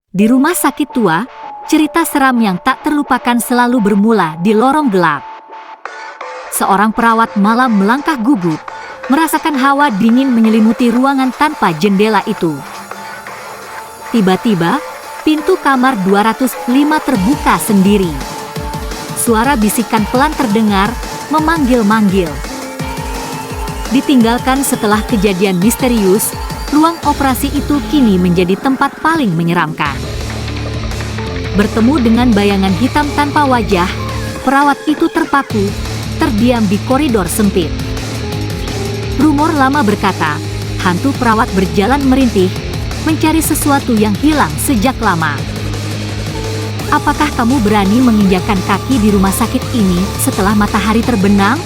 Di rumah sakit tua, cerita seram yang tak terlupakan selalu bermula di lorong gelap. Seorang perawat malam melangkah gugup, merasakan hawa dingin menyelimuti ruangan tanpa jendela itu. Tiba-tiba, pintu kamar 205 terbuka sendiri. Suara bisikan pelan terdengar, memanggil-manggil. Ditinggalkan setelah kejadian misterius, ruang operasi itu kini menjadi tempat paling menyeramkan. Bertemu dengan bayangan hitam tanpa wajah, perawat itu terpaku, terdiam di koridor sempit. Rumor lama berkata, hantu perawat berjalan merintih, mencari sesuatu yang hilang sejak lama. Apakah kamu berani menginjakkan kaki di rumah sakit ini setelah matahari terbenam?